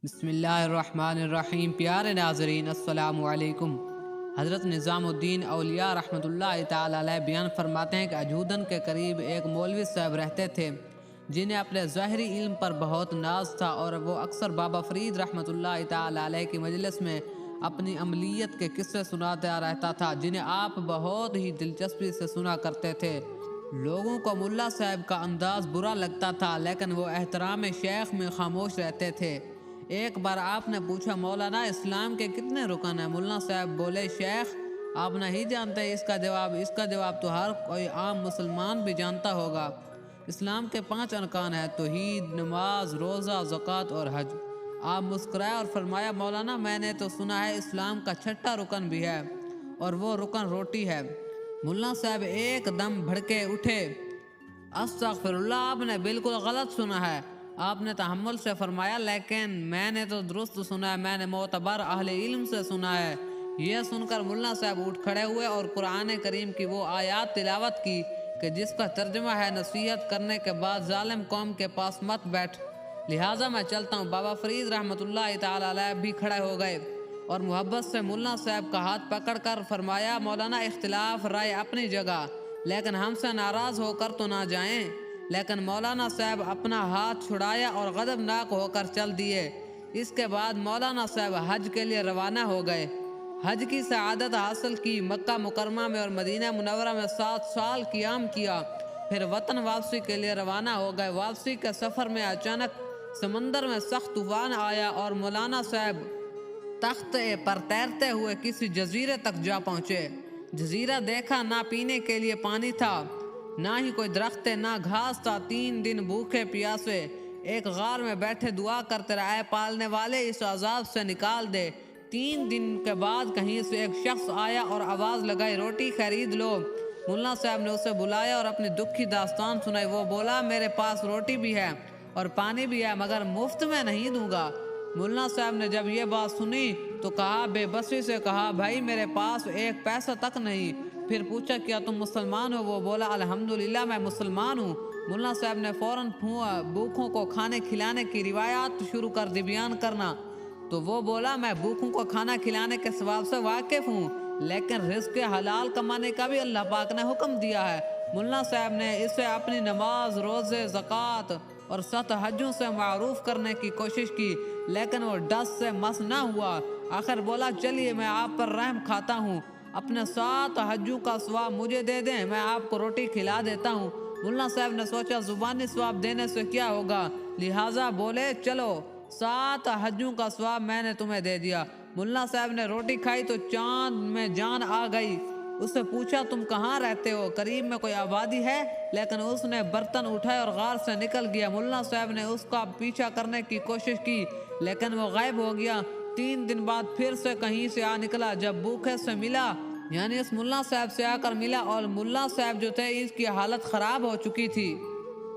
بسم اللہ الرحمن الرحیم۔ پیارے ناظرین السلام علیکم۔ حضرت نظام الدین اولیاء رحمۃ اللہ تعالی علیہ بیان فرماتے ہیں کہ اجودن کے قریب ایک مولوی صاحب رہتے تھے جنہیں اپنے ظاہری علم پر بہت ناز تھا، اور وہ اکثر بابا فرید رحمۃ اللہ تعالی علیہ کی مجلس میں اپنی عملیت کے قصے سناتا رہتا تھا، جنہیں آپ بہت ہی دلچسپی سے سنا کرتے تھے۔ لوگوں کو ملا صاحب کا انداز برا لگتا تھا، لیکن وہ احترام شیخ میں خاموش رہتے تھے۔ ایک بار آپ نے پوچھا، مولانا اسلام کے کتنے رکن ہیں؟ مولانا صاحب بولے، شیخ آپ نہیں جانتے اس کا جواب تو ہر کوئی عام مسلمان بھی جانتا ہوگا۔ اسلام کے 5 ارکان ہیں: توحید، نماز، روزہ، زکوٰۃ اور حج۔ آپ مسکرائے اور فرمایا، مولانا میں نے تو سنا ہے اسلام کا 6واں رکن بھی ہے، اور وہ رکن روٹی ہے۔ مولانا صاحب ایک دم بھڑکے اٹھے، استغفر اللہ، آپ نے بالکل غلط سنا ہے۔ آپ نے تحمل سے فرمایا، لیکن میں نے تو درست سنا ہے، میں نے معتبر اہل علم سے سنا ہے۔ یہ سن کر مولانا صاحب اٹھ کھڑے ہوئے اور قرآن کریم کی وہ آیات تلاوت کی کہ جس کا ترجمہ ہے، نصیحت کرنے کے بعد ظالم قوم کے پاس مت بیٹھ، لہٰذا میں چلتا ہوں۔ بابا فرید رحمۃ اللہ تعالی علیہ بھی کھڑے ہو گئے اور محبت سے مولانا صاحب کا ہاتھ پکڑ کر فرمایا، مولانا اختلاف رائے اپنی جگہ، لیکن ہم سے ناراض ہو کر تو نہ جائیں۔ لیکن مولانا صاحب اپنا ہاتھ چھڑایا اور غضبناک ہو کر چل دیے۔ اس کے بعد مولانا صاحب حج کے لیے روانہ ہو گئے۔ حج کی سعادت حاصل کی، مکہ مکرمہ میں اور مدینہ منورہ میں 7 سال قیام کیا، پھر وطن واپسی کے لیے روانہ ہو گئے۔ واپسی کے سفر میں اچانک سمندر میں سخت طوفان آیا اور مولانا صاحب تختے پر تیرتے ہوئے کسی جزیرے تک جا پہنچے۔ جزیرہ دیکھا، نہ پینے کے لیے پانی تھا، نہ ہی کوئی درخت، نہ گھاس تھا۔ 3 دن بھوکے پیاسے ایک غار میں بیٹھے دعا کرتے رہے، اے پالنے والے اس عذاب سے نکال دے۔ 3 دن کے بعد کہیں سے ایک شخص آیا اور آواز لگائی، روٹی خرید لو۔ مولانا صاحب نے اسے بلایا اور اپنی دکھی داستان سنائی۔ وہ بولا، میرے پاس روٹی بھی ہے اور پانی بھی ہے، مگر مفت میں نہیں دوں گا۔ مولانا صاحب نے جب یہ بات سنی تو کہا، بے بسی سے کہا، بھائی میرے پاس 1 پیسہ تک نہیں۔ پھر پوچھا، کیا تم مسلمان ہو؟ وہ بولا، الحمدللہ میں مسلمان ہوں۔ مولانا صاحب نے فوراً بھوکوں کو کھانے کھلانے کی روایات شروع کر دی بیان کرنا۔ تو وہ بولا، میں بھوکوں کو کھانا کھلانے کے ثواب سے واقف ہوں، لیکن رزق حلال کمانے کا بھی اللہ پاک نے حکم دیا ہے۔ مولانا صاحب نے اسے اپنی نماز، روزے، زکوٰۃ اور 7 حجوں سے معروف کرنے کی کوشش کی، لیکن وہ ڈس سے مس نہ ہوا۔ آخر بولا، چلیے میں آپ پر رحم کھاتا ہوں، اپنے 7 حجوں کا ثواب مجھے دے دیں، میں آپ کو روٹی کھلا دیتا ہوں۔ مولانا صاحب نے سوچا، زبانی ثواب دینے سے کیا ہوگا، لہٰذا بولے، چلو 7 حجوں کا ثواب میں نے تمہیں دے دیا۔ مولانا صاحب نے روٹی کھائی تو چاند میں جان آ گئی۔ اس سے پوچھا، تم کہاں رہتے ہو؟ قریب میں کوئی آبادی ہے؟ لیکن اس نے برتن اٹھائے اور غار سے نکل گیا۔ مولانا صاحب نے اس کا پیچھا کرنے کی کوشش کی، لیکن وہ غائب ہو گیا۔ 3 دن بعد پھر سے کہیں سے آ نکلا۔ جب بھوکے سے ملا، یعنی اس مولانا صاحب سے آ کر ملا، اور مولانا صاحب جو تھے اس کی حالت خراب ہو چکی تھی،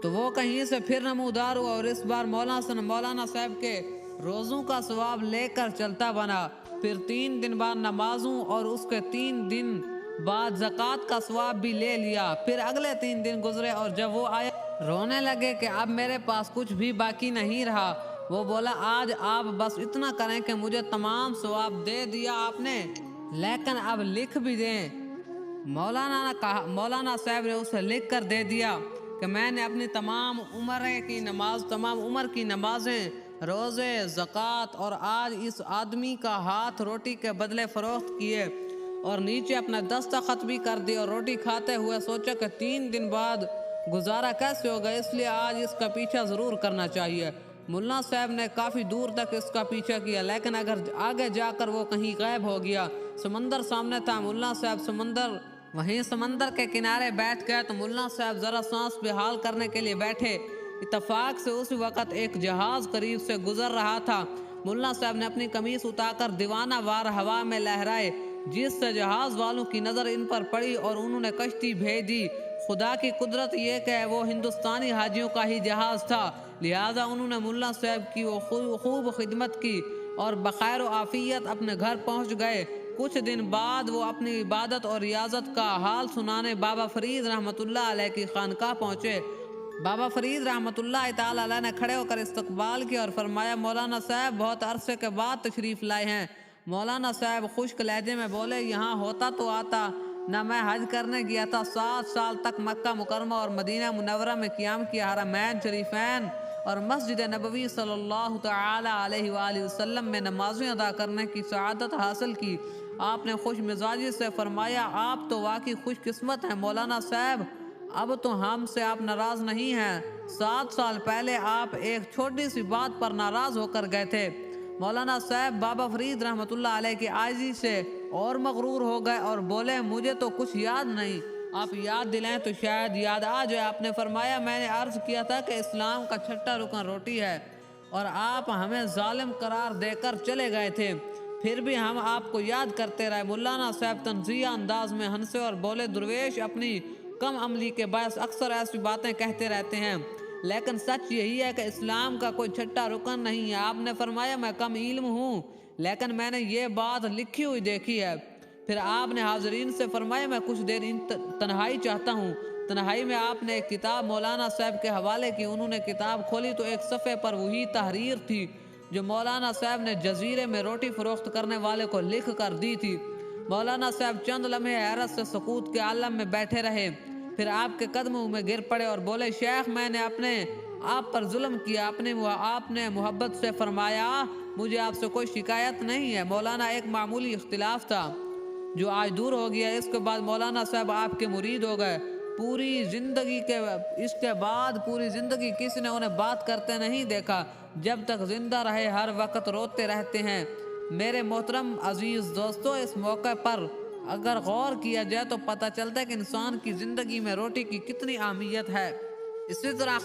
تو وہ کہیں سے پھر نمودار ہوا اور اس بار مولانا صاحب کے روزوں کا ثواب لے کر چلتا بنا۔ پھر 3 دن بعد نمازوں اور اس کے 3 دن بعد زکوٰۃ کا ثواب بھی لے لیا۔ پھر اگلے 3 دن گزرے اور جب وہ آیا، رونے لگے کہ اب میرے پاس کچھ بھی باقی نہیں رہا۔ وہ بولا، آج آپ بس اتنا کریں کہ مجھے تمام ثواب دے دیا آپ نے، لیکن اب لکھ بھی دیں۔ مولانا صاحب نے اسے لکھ کر دے دیا کہ میں نے اپنی تمام عمر کی نمازیں، روزے، زکوٰۃ اور آج اس آدمی کا ہاتھ روٹی کے بدلے فروخت کیے، اور نیچے اپنا دستخط بھی کر دی، اور روٹی کھاتے ہوئے سوچا کہ 3 دن بعد گزارا کیسے ہوگا، اس لیے آج اس کا پیچھا ضرور کرنا چاہیے۔ مولانا صاحب نے کافی دور تک اس کا پیچھا کیا، لیکن اگر آگے جا کر وہ کہیں غائب ہو گیا۔ سمندر سامنے تھا، مولانا صاحب سمندر کے کنارے بیٹھ گئے تو مولانا صاحب ذرا سانس بحال کرنے کے لیے بیٹھے۔ اتفاق سے اس وقت ایک جہاز قریب سے گزر رہا تھا۔ مولانا صاحب نے اپنی قمیص اتار کر دیوانہ وار ہوا میں لہرائے، جس سے جہاز والوں کی نظر ان پر پڑی اور انہوں نے کشتی بھیج دی۔ خدا کی قدرت یہ کہ وہ ہندوستانی حاجیوں کا ہی جہاز تھا، لہٰذا انہوں نے مولانا صاحب کی خوب خدمت کی اور بخیر و عافیت اپنے گھر پہنچ گئے۔ کچھ دن بعد وہ اپنی عبادت اور ریاضت کا حال سنانے بابا فرید رحمۃ اللہ علیہ کی خانقاہ پہنچے۔ بابا فرید رحمۃ اللہ تعالی علیہ نے کھڑے ہو کر استقبال کیا اور فرمایا مولانا صاحب بہت عرصے کے بعد تشریف لائے ہیں۔ مولانا صاحب خشک لہجے میں بولے یہاں ہوتا تو آتا، نہ میں حج کرنے گیا تھا 7 سال تک مکہ مکرمہ اور مدینہ منورہ میں قیام کیا، حرمین شریفین اور مسجد نبوی صلی اللہ تعالی علیہ وآلہ وسلم میں نمازیں ادا کرنے کی سعادت حاصل کی۔ آپ نے خوش مزاجی سے فرمایا آپ تو واقعی خوش قسمت ہیں مولانا صاحب، اب تو ہم سے آپ ناراض نہیں ہیں، 7 سال پہلے آپ ایک چھوٹی سی بات پر ناراض ہو کر گئے تھے۔ مولانا صاحب بابا فرید رحمۃ اللہ علیہ کی عاجزی سے اور مغرور ہو گئے اور بولے مجھے تو کچھ یاد نہیں، آپ یاد دلائیں تو شاید یاد آ جائے۔ آپ نے فرمایا میں نے عرض کیا تھا کہ اسلام کا چھٹا رکن روٹی ہے اور آپ ہمیں ظالم قرار دے کر چلے گئے تھے، پھر بھی ہم آپ کو یاد کرتے رہے۔ مولانا صاحب تنزیہ انداز میں ہنسے اور بولے درویش اپنی کم عملی کے باعث اکثر ایسی باتیں کہتے رہتے ہیں، لیکن سچ یہی ہے کہ اسلام کا کوئی چھٹا رکن نہیں ہے۔ آپ نے فرمایا میں کم علم ہوں لیکن میں نے یہ بات لکھی ہوئی دیکھی ہے۔ پھر آپ نے حاضرین سے فرمایا میں کچھ دیر تنہائی چاہتا ہوں۔ تنہائی میں آپ نے ایک کتاب مولانا صاحب کے حوالے کی، انہوں نے کتاب کھولی تو ایک صفحے پر وہی تحریر تھی جو مولانا صاحب نے جزیرے میں روٹی فروخت کرنے والے کو لکھ کر دی تھی۔ مولانا صاحب چند لمحے حیرت سے سکوت کے عالم میں بیٹھے رہے، پھر آپ کے قدموں میں گر پڑے اور بولے شیخ میں نے اپنے آپ پر ظلم کیا۔ آپ نے محبت سے فرمایا مجھے آپ سے کوئی شکایت نہیں ہے، مولانا ایک معمولی اختلاف تھا جو آج دور ہو گیا۔ اس کے بعد مولانا صاحب آپ کے مرید ہو گئے۔ اس کے بعد پوری زندگی کسی نے انہیں بات کرتے نہیں دیکھا، جب تک زندہ رہے ہر وقت روتے رہتے ہیں۔ میرے محترم عزیز دوستو، اس موقع پر اگر غور کیا جائے تو پتہ چلتا ہے کہ انسان کی زندگی میں روٹی کی کتنی اہمیت ہے۔ اسی طرح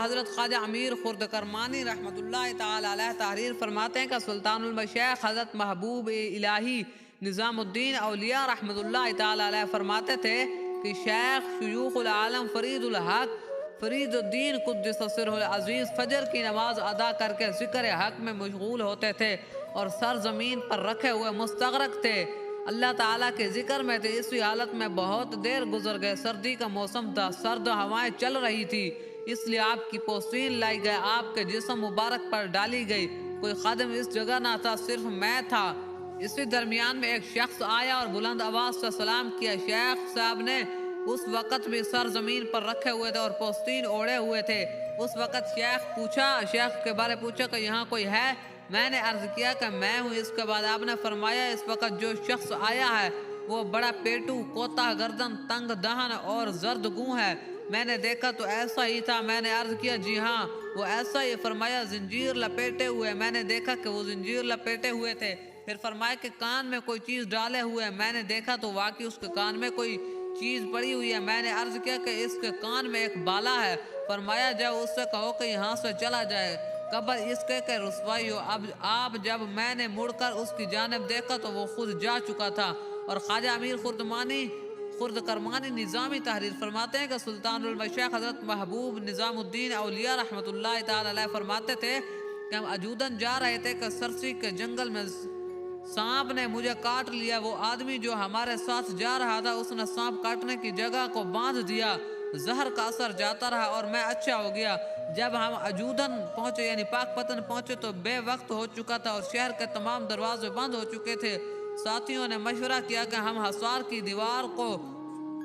حضرت خواجہ امیر خرد کرمانی رحمۃ اللہ تعالی علیہ تحریر فرماتے ہیں کہ سلطان المشائخ حضرت محبوب الہی نظام الدین اولیاء رحمۃ اللہ تعالی علیہ فرماتے تھے کہ شیخ شیوخ العالم فرید الحق فرید الدین قدس سرہ العزیز فجر کی نماز ادا کر کے ذکر حق میں مشغول ہوتے تھے اور سر زمین پر رکھے ہوئے مستغرق تھے، اللہ تعالیٰ کے ذکر میں تھے۔ اسی حالت میں بہت دیر گزر گئے، سردی کا موسم تھا، سرد ہوائیں چل رہی تھی، اس لیے آپ کی پوستین لائی گئی، آپ کے جسم مبارک پر ڈالی گئی، کوئی خادم اس جگہ نہ تھا، صرف میں تھا۔ اسی درمیان میں ایک شخص آیا اور بلند آواز سے سلام کیا۔ شیخ صاحب نے اس وقت بھی سر زمین پر رکھے ہوئے تھے اور پوستین اوڑھے ہوئے تھے۔ اس وقت شیخ کے بارے پوچھا کہ یہاں کوئی ہے؟ میں نے عرض کیا کہ میں ہوں۔ اس کے بعد آپ نے فرمایا اس وقت جو شخص آیا ہے وہ بڑا پیٹو، کوتاہ گردن، تنگ دہن اور زرد گوں ہے۔ میں نے دیکھا تو ایسا ہی تھا۔ میں نے عرض کیا جی ہاں وہ ایسا ہی۔ فرمایا زنجیر لپیٹے ہوئے۔ میں نے دیکھا کہ وہ زنجیر لپیٹے ہوئے تھے۔ پھر فرمایا کہ کان میں کوئی چیز ڈالے ہوئے۔ میں نے دیکھا تو واقعی اس کے کان میں کوئی چیز پڑی ہوئی ہے۔ میں نے عرض کیا کہ اس کے کان میں ایک بالا ہے۔ فرمایا جب اس سے کہو کہ یہاں سے چلا جائے، قبر اس کے کہ رسوائی ہو۔ اب آپ جب میں نے مڑ کر اس کی جانب دیکھا تو وہ خود جا چکا تھا۔ اور خواجہ امیر خرد کرمانی نظامی تحریر فرماتے ہیں کہ سلطان المشائخ حضرت محبوب نظام الدین اولیاء رحمۃ اللہ تعالی علیہ فرماتے تھے کہ ہم اجودن جا رہے تھے کہ سرسی کے جنگل میں سانپ نے مجھے کاٹ لیا۔ وہ آدمی جو ہمارے ساتھ جا رہا تھا اس نے سانپ کاٹنے کی جگہ کو باندھ دیا، زہر کا اثر جاتا رہا اور میں اچھا ہو گیا۔ جب ہم اجودن پہنچے یعنی پاک پتن پہنچے تو بے وقت ہو چکا تھا اور شہر کے تمام دروازے بند ہو چکے تھے۔ ساتھیوں نے مشورہ کیا کہ ہم حصار کی دیوار کو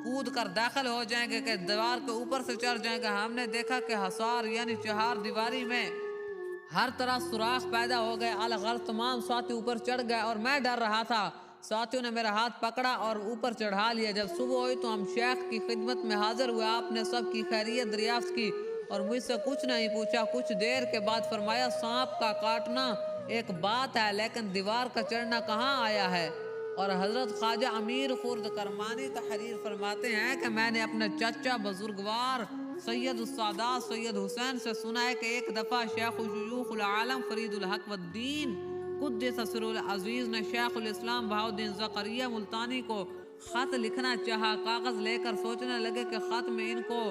کود کر داخل ہو جائیں گے کہ دیوار کے اوپر سے چڑھ جائیں گے۔ ہم نے دیکھا کہ حصار یعنی چہار دیواری میں ہر طرح سوراخ پیدا ہو گئے۔ الغرض تمام ساتھی اوپر چڑھ گئے اور میں ڈر رہا تھا۔ ساتھیوں نے میرا ہاتھ پکڑا اور اوپر چڑھا لیا۔ جب صبح ہوئی تو ہم شیخ کی خدمت میں حاضر ہوئے۔ آپ نے سب کی خیریت دریافت کی اور مجھ سے کچھ نہیں پوچھا۔ کچھ دیر کے بعد فرمایا سانپ کا کاٹنا ایک بات ہے لیکن دیوار کا چڑھنا کہاں آیا ہے؟ اور حضرت خواجہ امیر خرد کرمانی تحریر فرماتے ہیں کہ میں نے اپنے چچا بزرگوار سید السادات سید حسین سے سنا ہے کہ ایک دفعہ شیخ شیوخ العالم فرید الحق والدین قدس سرہ العزیز نے شیخ الاسلام بہاؤالدین زکریا ملتانی کو خط لکھنا چاہا۔ کاغذ لے کر سوچنے لگے کہ خط میں ان کو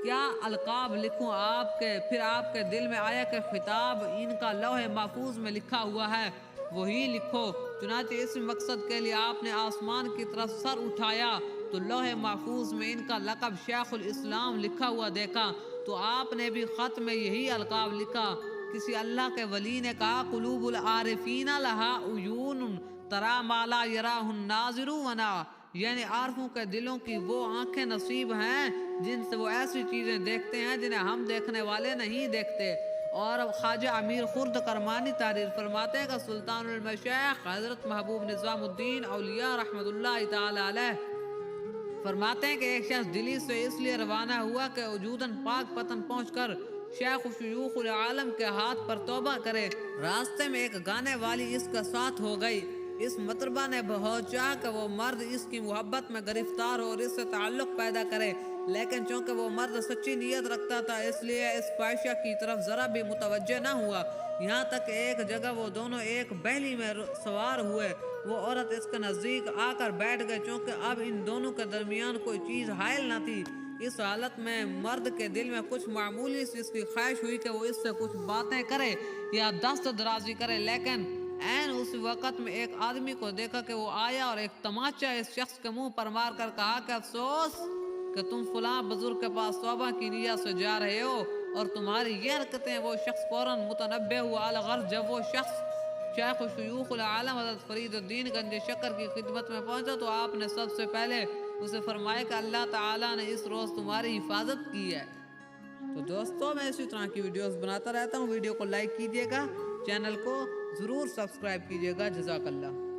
کیا القاب لکھوں۔ پھر آپ کے دل میں آیا کہ خطاب ان کا لوح محفوظ میں لکھا ہوا ہے، وہی لکھو۔ چنانچہ اس مقصد کے لیے آپ نے آسمان کی طرف سر اٹھایا تو لوح محفوظ میں ان کا لقب شیخ الاسلام لکھا ہوا دیکھا۔ تو آپ نے بھی خط میں یہی القاب لکھا۔ کسی اللہ کے ولی نے کہا قلوب العارفین لہا عیون ترا ما لا یراہ الناظر ونا، یعنی عارفوں کے دلوں کی وہ آنکھیں نصیب ہیں جن سے وہ ایسی چیزیں دیکھتے ہیں جنہیں ہم دیکھنے والے نہیں دیکھتے۔ اور خواجہ امیر خرد کرمانی تحریر فرماتے ہیں کہ سلطان المشائخ حضرت محبوب نظام الدین اولیاء رحمت اللہ تعالی علیہ فرماتے ہیں کہ ایک شخص دلی سے اس لیے روانہ ہوا کہ وجوداً پاک پتن پہنچ کر شیخ و شیوخ العالم کے ہاتھ پر توبہ کرے۔ راستے میں ایک گانے والی اس کا ساتھ ہو گئی۔ اس مطربہ نے بہت چاہا کہ وہ مرد اس کی محبت میں گرفتار ہو اور اس سے تعلق پیدا کرے، لیکن چونکہ وہ مرد سچی نیت رکھتا تھا اس لیے اس فاحشہ کی طرف ذرا بھی متوجہ نہ ہوا، یہاں تک کہ ایک جگہ وہ دونوں ایک بہلی میں سوار ہوئے۔ وہ عورت اس کے نزدیک آ کر بیٹھ گئے، چونکہ اب ان دونوں کے درمیان کوئی چیز حائل نہ تھی۔ اس حالت میں مرد کے دل میں کچھ معمولی سی اس کی خواہش ہوئی کہ وہ اس سے کچھ باتیں کرے یا دست درازی کرے، لیکن عین اس وقت میں ایک آدمی کو دیکھا کہ وہ آیا اور ایک تماچا اس شخص کے منہ پر مار کر کہا کہ افسوس کہ تم فلاں بزرگ کے پاس توبہ کی نیت سے جا رہے ہو اور تمہاری یہ حرکتیں۔ وہ شخص فوراً متنبہ ہوا۔ الغرض جب وہ شخص شیخ و شیوخ العالم حضرت فرید الدین گنج شکر کی خدمت میں پہنچا تو آپ نے سب سے پہلے اسے فرمایا کہ اللہ تعالیٰ نے اس روز تمہاری حفاظت کی ہے۔ تو دوستوں میں اسی طرح کی ویڈیوز بناتا رہتا ہوں، ویڈیو کو لائک کیجیے گا، چینل کو ضرور سبسکرائب کیجیے گا۔ جزاک اللہ۔